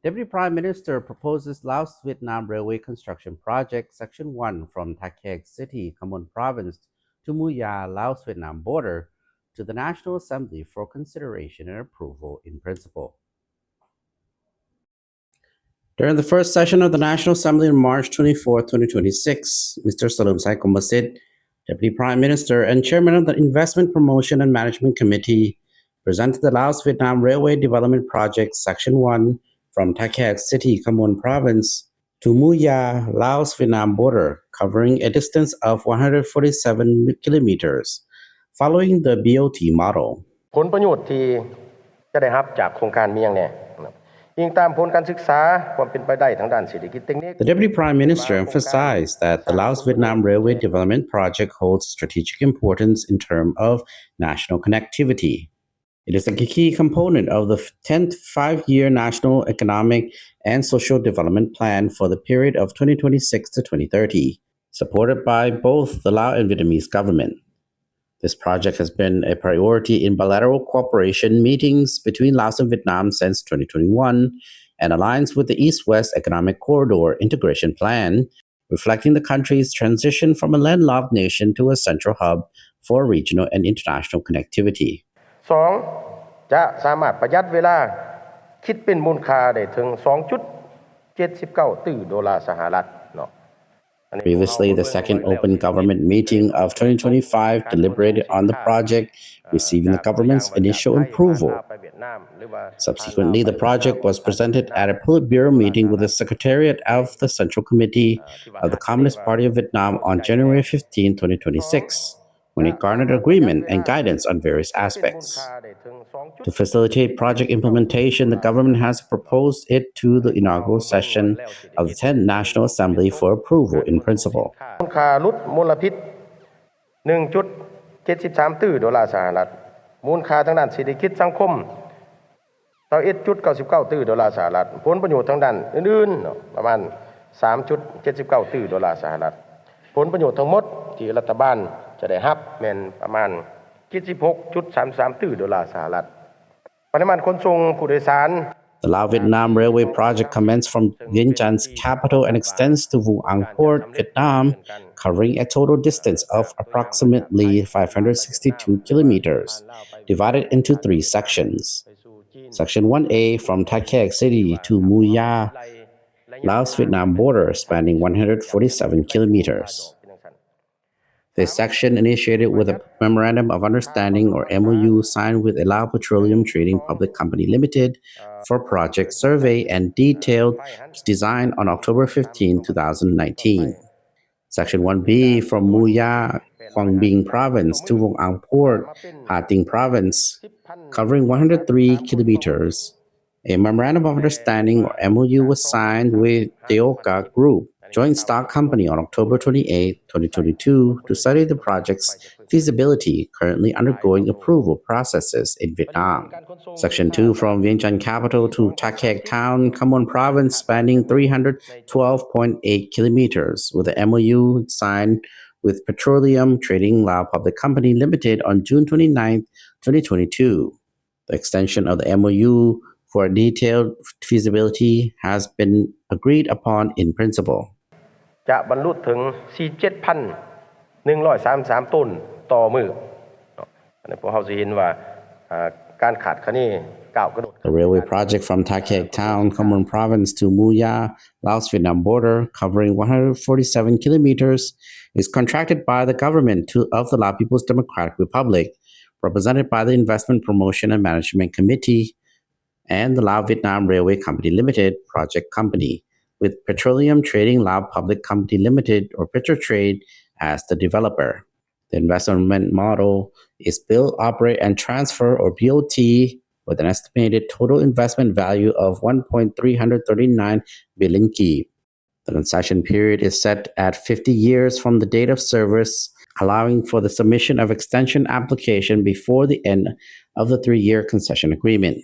Deputy Prime Minister proposes Laos-Vietnam Railway Construction Project Section 1 from Tha Khek City, Kham Province to Muya, Laos-Vietnam border to the National Assembly for consideration and approval in principle. During the first session of the National Assembly on March 24, 2026, Mr. Salumsai Kombasit, Deputy Prime Minister and Chairman of the Investment Promotion and Management Committee, presented the Laos-Vietnam Railway Development Project Section 1 from Tha Khek City, Kham Province to Muya, Laos-Vietnam border, covering a distance of 147 kilometers, following the BOT model. ผลประโยชน์ที่จะได้รับจากโครงการมีอย่างแน่ The Deputy Prime Minister emphasized that the Laos-Vietnam Railway Development Project holds strategic importance in terms of national connectivity. It is a key component of the 10th five-year National Economic and Social Development Plan for the period of 2026 to 2030, supported by both the Lao and Vietnamese government. This project has been a priority in bilateral cooperation meetings between Laos and Vietnam since 2021 and aligns with the East-West Economic Corridor Integration Plan, reflecting the country's transition from a landlocked nation to a central hub for regional and international connectivity. 2. จะสามารถประหยัดเวลาคิดเป็นมูลค่าได้ถึง $2.79 ตรีดอลลาร์สหรัฐ Previously, the second open government meeting of 2025 deliberated on the project, receiving the government's initial approval. Subsequently, the project was presented at a Politburo meeting with the Secretariat of the Central Committee of the Communist Party of Vietnam on January 15, 2026, when it garnered agreement and guidance on various aspects. To facilitate project implementation, the government has proposed it to the inaugural session of the 10th National Assembly for approval in principle. ค่าลดมลพิษ 1.73 ตรีดอลลาร์สหรัฐ มูลค่าทางด้านเศรษฐกิจสังคม 21.99 ตรีดอลลาร์สหรัฐ ผลประโยชน์ทางด้านอื่นๆประมาณ 3.79 ตรีดอลลาร์สหรัฐ ผลประโยชน์ทั้งหมดที่รัฐบาลจะได้รับแม่นประมาณ 76.33 ตรีดอลลาร์สหรัฐ The Lao-Vietnam Railway project commenced from Vientiane's capital and extends to Vung Ang Port, Vietnam, covering a total distance of approximately 562 kilometers, divided into three sections. Section 1A from Tha Khek City to Muya, Laos-Vietnam border, spanning 147 kilometers. This section initiated with a Memorandum of Understanding or MOU signed with Lao Petroleum Trading Public Company Limited for project survey and detailed design on October 15, 2019. Section 1B from Muya, Quang Binh Province to Vung Ang Port, Ha Tinh Province, covering 103 kilometers. A Memorandum of Understanding or MOU was signed with Deoka Group, joint stock company, on October 28, 2022 to study the project's feasibility, currently undergoing approval processes in Vietnam. Section 2 from Vientiane capital to Tha Khek town, Kham Province, spanning 312.8 kilometers, with the MOU signed with Petroleum Trading Lao Public Company Limited on June 29, 2022. The extension of the MOU for a detailed feasibility has been agreed upon in principle. จะบรรลุถึง 47,133 ต้นต่อมื้อ อันนี้พวกเราสิเห็นว่าการขาดคะเนก้าวกระโดด The railway project from Tha Khek town, Kham Province to Muya, Laos-Vietnam border, covering 147 kilometers, is contracted by the government of the Lao People's Democratic Republic, represented by the Investment Promotion and Management Committee and the Lao-Vietnam Railway Company Limited project company, with Petroleum Trading Lao Public Company Limited or Petrotrade as the developer. The investment model is build, operate, and transfer or BOT with an estimated total investment value of 1.339 billion ki. The concession period is set at 50 years from the date of service, allowing for the submission of extension application before the end of the 3-year concession agreement.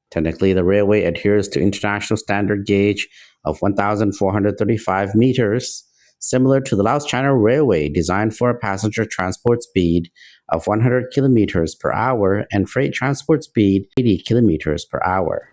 Technically, the railway adheres to international standard gauge of 1,435 meters, similar to the Laos-China Railway, designed for a passenger transport speed of 100 kilometers per hour and freight transport speed 80 kilometers per hour.